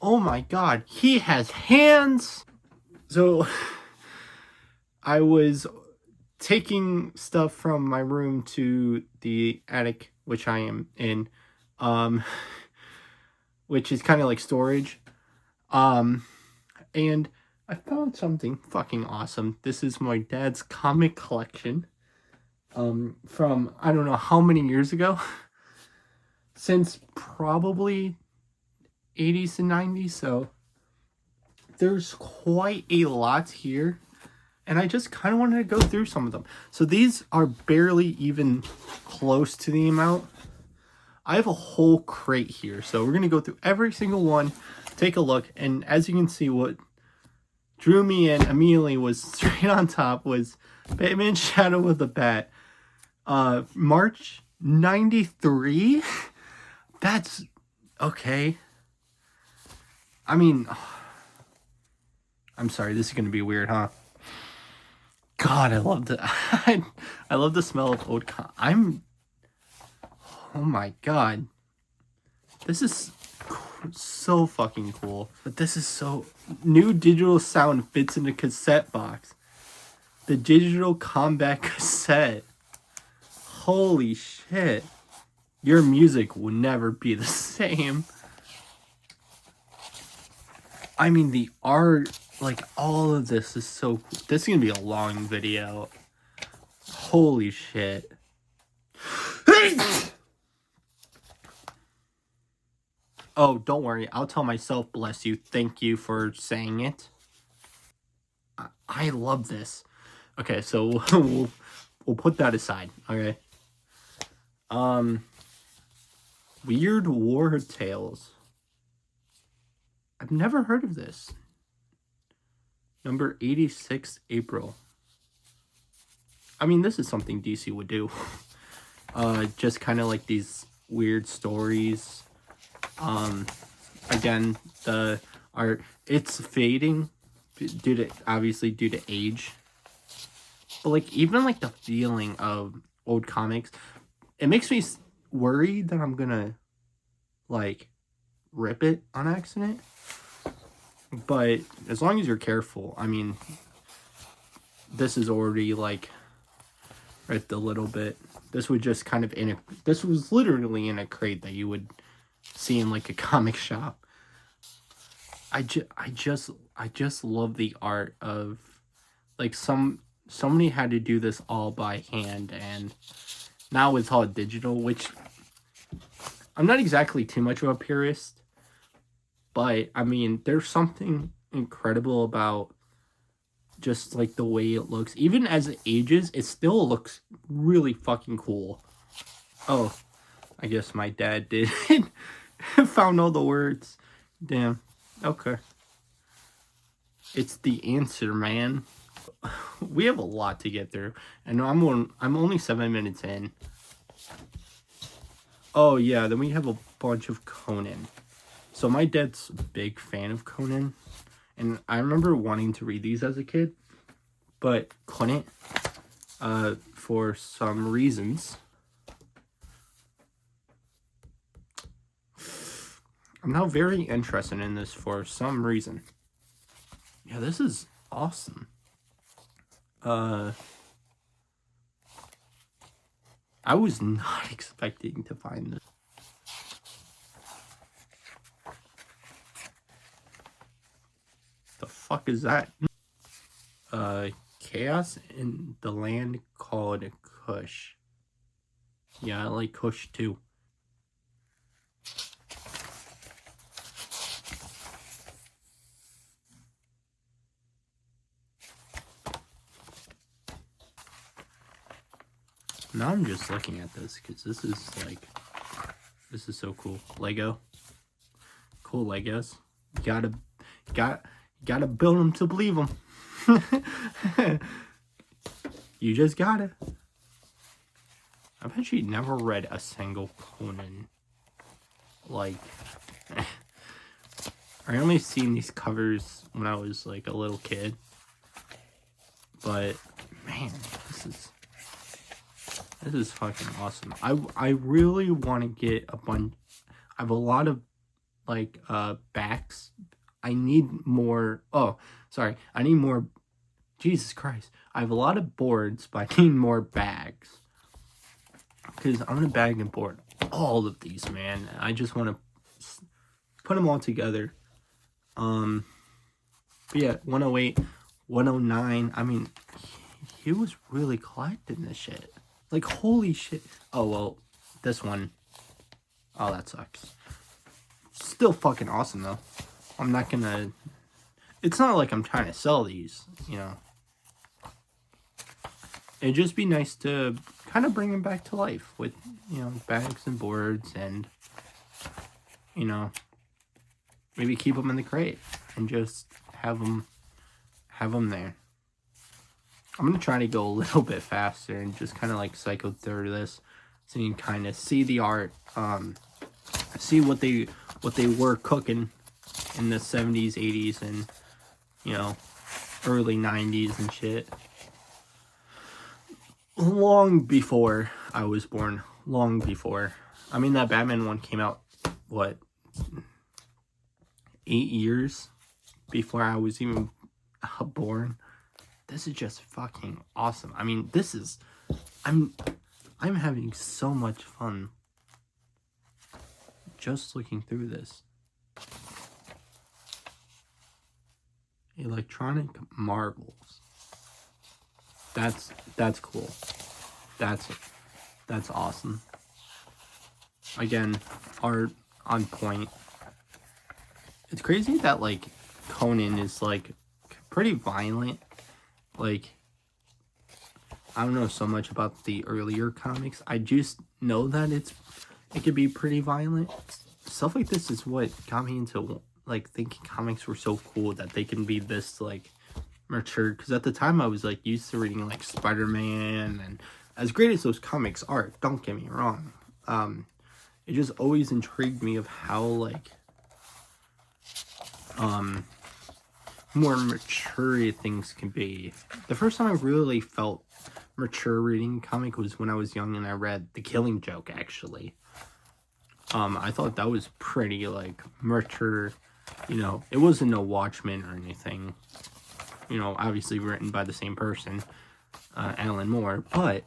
Oh my god, he has hands! So, I was taking stuff from my room to the attic, which I am in, um, which is kind of like storage. And I found something fucking awesome. This is my dad's comic collection, from I don't know how many years ago, since probably 80s and 90s. So there's quite a lot here, and I just kind of wanted to go through some of them. So these are barely even close to the amount. I have a whole crate here, so we're gonna go through every single one, take a look, and as you can see, what drew me in immediately was straight on top was Batman Shadow of the Bat. March 93? That's okay. I mean, I'm sorry, this is gonna be weird, huh? God, I love the I love the smell of old oh my god. This is so fucking cool. But this is so new digital sound fits in the cassette box. The digital combat cassette. Holy shit. Your music will never be the same. I mean, the art, like, all of this is so cool. This is gonna be a long video. Holy shit. Oh, don't worry. I'll tell myself, bless you. Thank you for saying it. I love this. Okay, so we'll put that aside, okay? Weird War Tales. I've never heard of this. Number 86, April. I mean, this is something DC would do. Just kind of like these weird stories. Again, the art, it's fading obviously due to age. But like, even like the feeling of old comics, it makes me worried that I'm gonna like rip it on accident. But as long as you're careful, I mean, this is already like ripped a little bit. This would just kind of this was literally in a crate that you would see in like a comic shop. I just love the art of, like, somebody had to do this all by hand, and now it's all digital, which I'm not exactly too much of a purist, but I mean, there's something incredible about just like the way it looks. Even as it ages, it still looks really fucking cool. Oh, I guess my dad did found all the words. Damn. Okay. It's the answer, man. We have a lot to get through, and I'm only 7 minutes in. Oh yeah, then we have a bunch of Conan. So my dad's a big fan of Conan, and I remember wanting to read these as a kid, but couldn't, for some reasons. I'm now very interested in this for some reason. Yeah, this is awesome. I was not expecting to find this. The fuck is that? Chaos in the land called Kush. Yeah, I like Kush too. Now I'm just looking at this because this is so cool. Lego. Cool Legos. You gotta build them to believe them. You just gotta. I've actually never read a single Conan. Like, I only seen these covers when I was like a little kid. But man, this is fucking awesome. I really want to get a bunch. I have a lot of like backs. I need more. Oh, sorry. I need more. Jesus Christ. I have a lot of boards, but I need more bags. Because I'm going to bag and board all of these, man. I just want to put them all together. But yeah, 108, 109. I mean, he was really collecting this shit. Like, holy shit. Oh, well, this one. Oh, that sucks. Still fucking awesome, though. I'm not gonna... It's not like I'm trying to sell these, you know. It'd just be nice to kind of bring them back to life with, you know, bags and boards and, you know, maybe keep them in the crate and just have them there. I'm going to try to go a little bit faster and just kind of like cycle through this so you can kind of see the art, see what they were cooking in the 70s, 80s, and, you know, early 90s and shit. Long before I was born. Long before. I mean, that Batman one came out, what, 8 years before I was even born. This is just fucking awesome. I mean, this is... I'm having so much fun just looking through this. Electronic marbles. That's cool. That's awesome. Again, art on point. It's crazy that like Conan is like pretty violent. Like, I don't know so much about the earlier comics. I just know that it could be pretty violent. Stuff like this is what got me into like thinking comics were so cool, that they can be this like mature. Because at the time I was like used to reading like Spider-Man, and as great as those comics are, don't get me wrong, it just always intrigued me of how like more mature things can be. The first time I really felt mature reading comic was when I was young and I read The Killing Joke, actually. I thought that was pretty like mature. You know, it wasn't no Watchmen or anything, you know, obviously written by the same person, Alan Moore, but,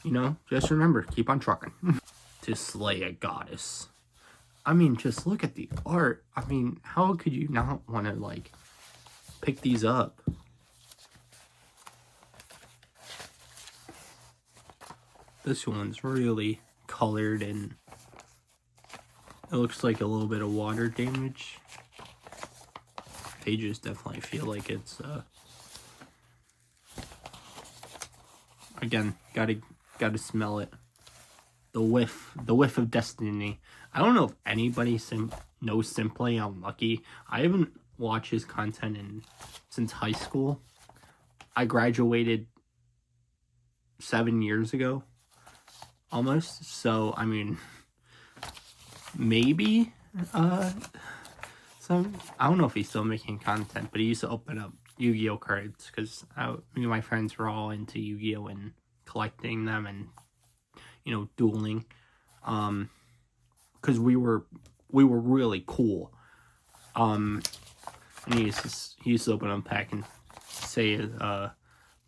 you know, just remember, keep on trucking. To slay a goddess. I mean, just look at the art. I mean, how could you not want to, like, pick these up? This one's really colored, and it looks like a little bit of water damage. Pages definitely feel like it's, again, gotta smell it. The whiff of destiny. I don't know if anybody knows Simply Unlucky. I haven't watched his content since high school. I graduated 7 years ago, almost. So, I mean, maybe, so I don't know if he's still making content, but he used to open up Yu-Gi-Oh cards, because me and my friends were all into Yu-Gi-Oh and collecting them and, you know, dueling, because we were really cool. And he used to open up a pack and say the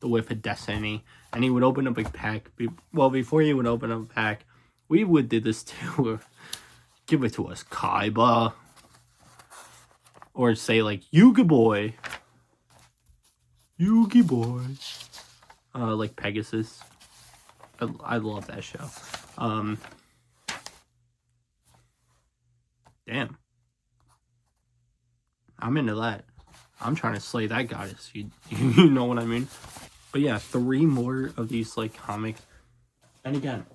whiff of destiny, and he would open up a pack. Well, before he would open up a pack, we would do this too. Give it to us, Kaiba, or say like Yugi boy, like Pegasus. I love that show. Damn. I'm into that. I'm trying to slay that goddess. You know what I mean? But yeah, 3 more of these like comics. And again,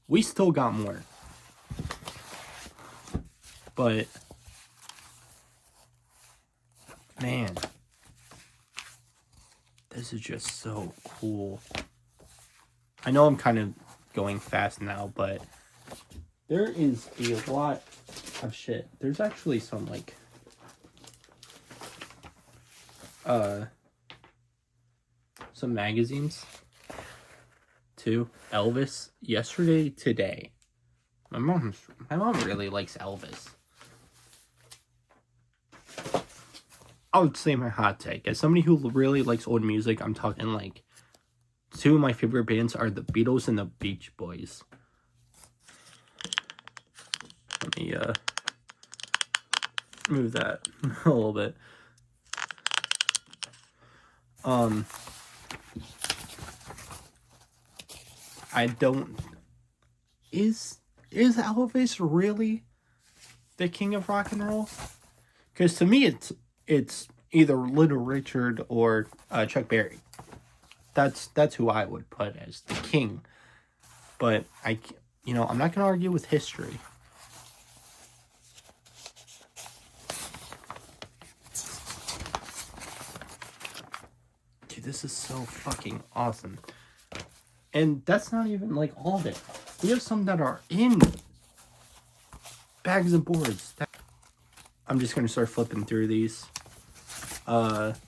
we still got more. But man, this is just so cool. I know I'm kind of going fast now, but there is a lot of shit. There's actually some like some magazines too. Elvis, Yesterday, Today. My mom really likes Elvis. I would say my hot take. As somebody who really likes old music, I'm talking like two of my favorite bands are the Beatles and the Beach Boys. Let me move that a little bit. I don't. Is Elvis really the king of rock and roll? Because to me, it's either Little Richard or Chuck Berry. That's who I would put as the king. But I'm not gonna argue with history. Dude, this is so fucking awesome. And that's not even like all of it. We have some that are in bags and boards. I'm just gonna start flipping through these. Because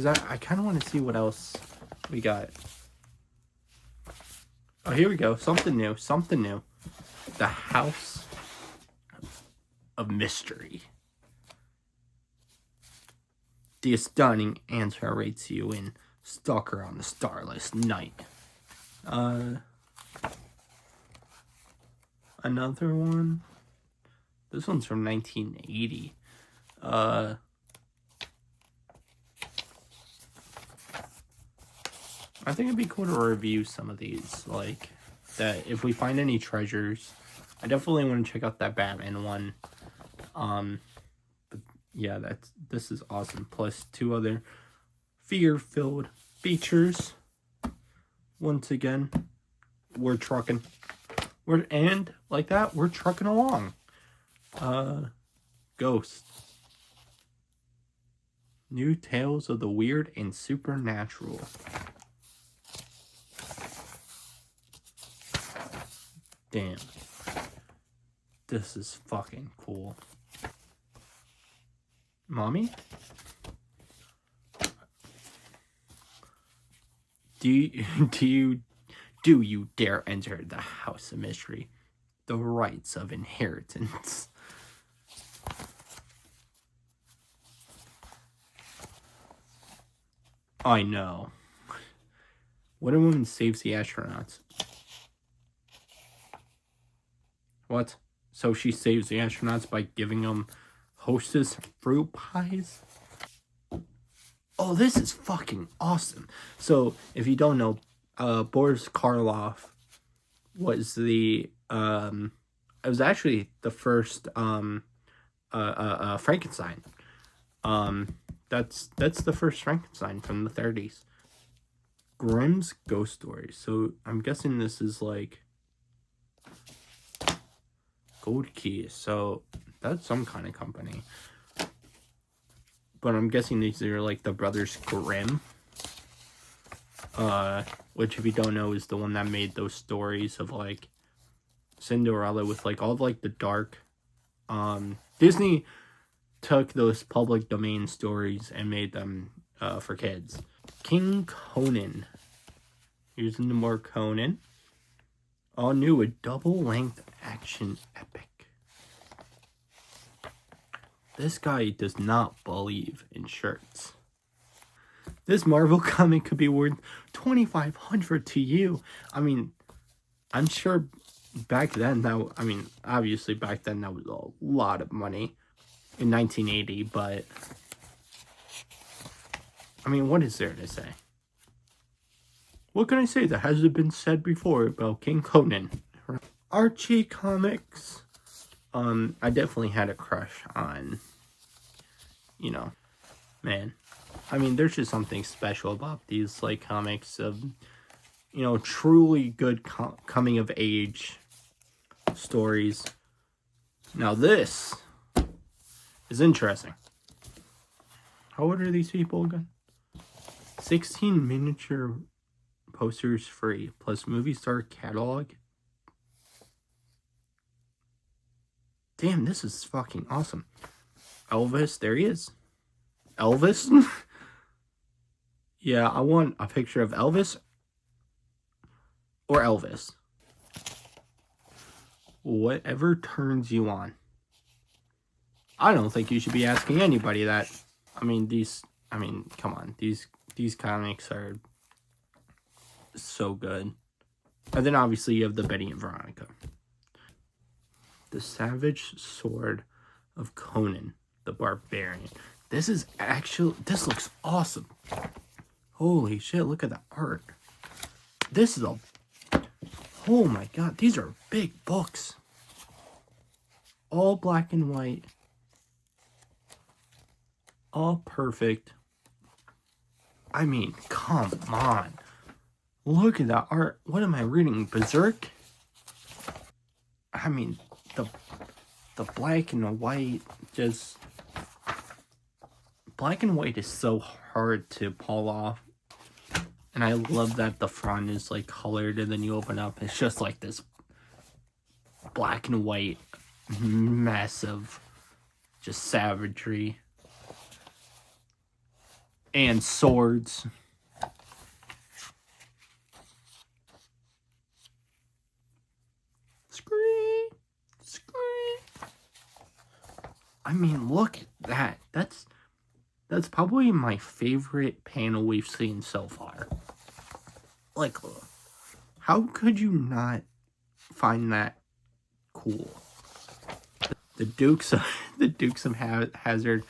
I kind of want to see what else we got. Oh, here we go. Something new. The House of Mystery. The stunning answer awaits you in Stalker on the Starless Night. Another one. This one's from 1980. I think it'd be cool to review some of these. Like, that if we find any treasures, I definitely want to check out that Batman one. But yeah, this is awesome. Plus 2 other fear-filled features. Once again, we're trucking. We're trucking along. Ghost. New Tales of the Weird and Supernatural. Damn. This is fucking cool. Mommy? Do you dare enter the House of Mystery? The Rights of Inheritance. I know. What a woman saves the astronauts. What? So she saves the astronauts by giving them Hostess fruit pies? Oh, this is fucking awesome. So, if you don't know, Boris Karloff was it was actually the first Frankenstein. That's the first Frankenstein from the 30s. Grimm's Ghost Stories. So I'm guessing this is like Gold Key. So that's some kind of company. But I'm guessing these are like the Brothers Grimm. Which if you don't know is the one that made those stories of like Cinderella with like all of like the dark. Disney took those public domain stories and made them for kids. King Conan. Here's the more Conan. All new, a double-length action epic. This guy does not believe in shirts. This Marvel comic could be worth $2,500 to you. I mean, I'm sure back then obviously back then that was a lot of money in 1980, but I mean, what is there to say? What can I say that hasn't been said before about King Conan? Archie comics. I definitely had a crush on, man. I mean, there's just something special about these, like, comics of, truly good coming of age stories. Now this is interesting. How old are these people again? 16 miniature posters free, plus movie star catalog. Damn, this is fucking awesome. Elvis, there he is. Elvis? Yeah, I want a picture of Elvis or Elvis. Whatever turns you on. I don't think you should be asking anybody that. Come on. These comics are so good. And then obviously you have the Betty and Veronica. The Savage Sword of Conan the Barbarian. This looks awesome. Holy shit, look at the art. Oh my god, these are big books. All black and white. All perfect. I mean, come on. Look at that art. What am I reading? Berserk? I mean, the black and the white just... Black and white is so hard to pull off. And I love that the front is like colored and then you open up. It's just like this black and white massive just savagery. And swords. Scream. I mean, look at that. That's probably my favorite panel we've seen so far. Like, how could you not find that cool? The Dukes of Hazzard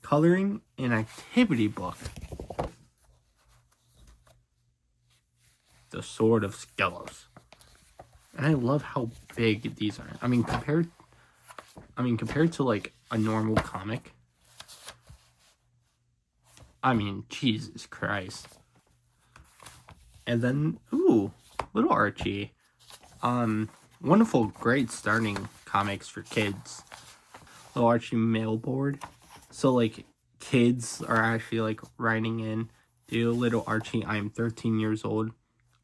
coloring an activity book. The Sword of Skelos. And I love how big these are. I mean, compared to like a normal comic. I mean, Jesus Christ. And then, ooh, Little Archie. Wonderful, great starting comics for kids. Little Archie mailboard. So, like, kids are actually, like, writing in, Dear Little Archie, I am 13 years old.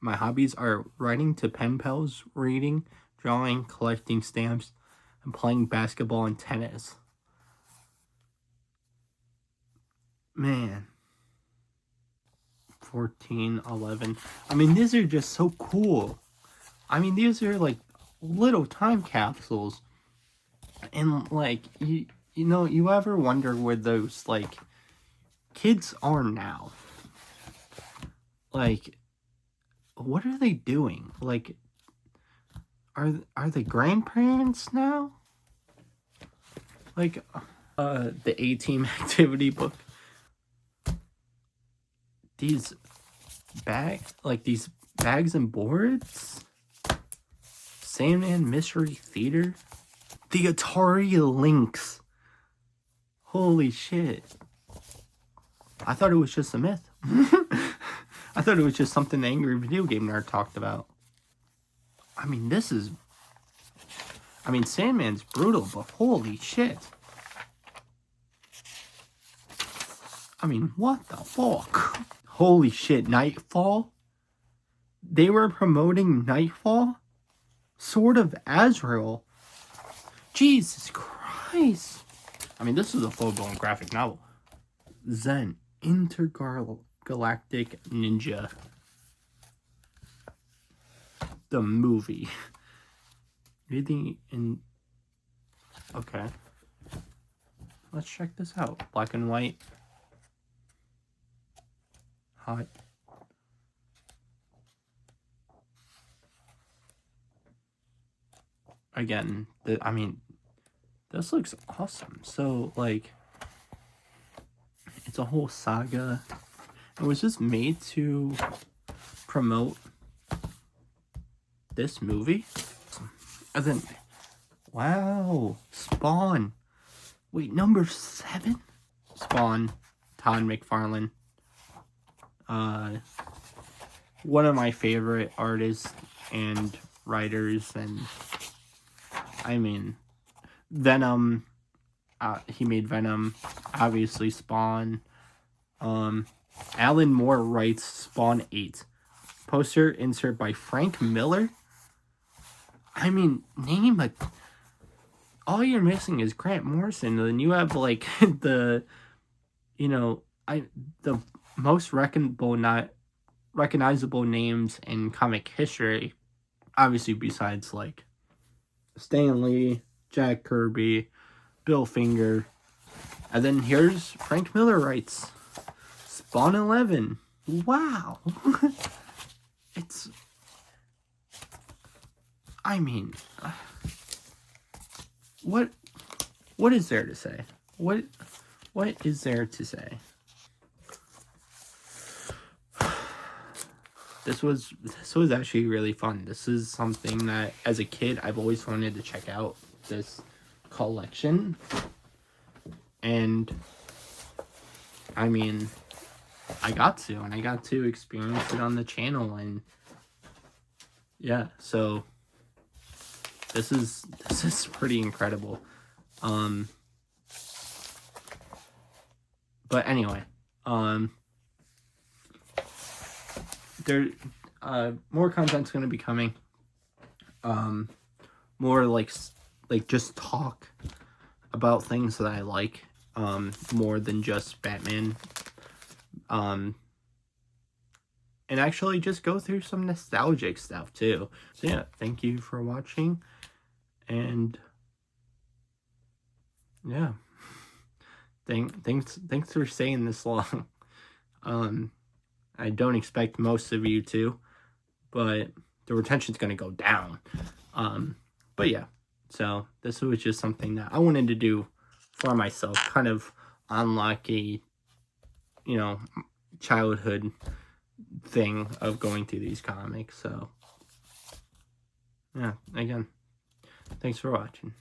My hobbies are writing to pen pals, reading, drawing, collecting stamps, and playing basketball and tennis. Man. 14, 11. I mean, these are just so cool. I mean, these are, like, little time capsules. And, like, you know, you ever wonder where those, like, kids are now? Like, what are they doing? Like, are they grandparents now? Like, the A-Team activity book. These bags and boards? Sandman Mystery Theater? The Atari Lynx. Holy shit. I thought it was just a myth. I thought it was just something the Angry Video Game Nerd talked about. I mean, Sandman's brutal, but holy shit. I mean, what the fuck? Holy shit, Nightfall? They were promoting Nightfall? Sword of Azrael? Jesus Christ. I mean, this is a full-blown graphic novel. Zen, Intergalactic Ninja. The movie. Reading in... Okay. Let's check this out. Black and white. Hot. Again, this looks awesome. So, like, it's a whole saga. It was just made to promote this movie. And then, wow, Spawn. Wait, number 7? Spawn, Todd McFarlane. One of my favorite artists and writers, and I mean, Venom. He made Venom. Obviously, Spawn. Alan Moore writes Spawn 8. Poster insert by Frank Miller. I mean, all you're missing is Grant Morrison. And then you have, like, the most recognizable recognizable names in comic history, obviously besides like Stan Lee, Jack Kirby, Bill Finger. And then here's Frank Miller writes Spawn 11. Wow. It's, I mean, what is there to say? What is there to say? This was actually really fun. This is something that as a kid I've always wanted to check out, this collection. And I mean, I got to experience it on the channel, and yeah, so this is pretty incredible. But anyway, there more content's going to be coming. More like just talk about things that I like, more than just Batman. And actually just go through some nostalgic stuff too. So yeah, thank you for watching, and yeah, thanks for staying this long. I don't expect most of you to, but the retention's gonna go down. But yeah, so this was just something that I wanted to do for myself, kind of unlock a, you know, childhood thing of going through these comics. So yeah, again, thanks for watching.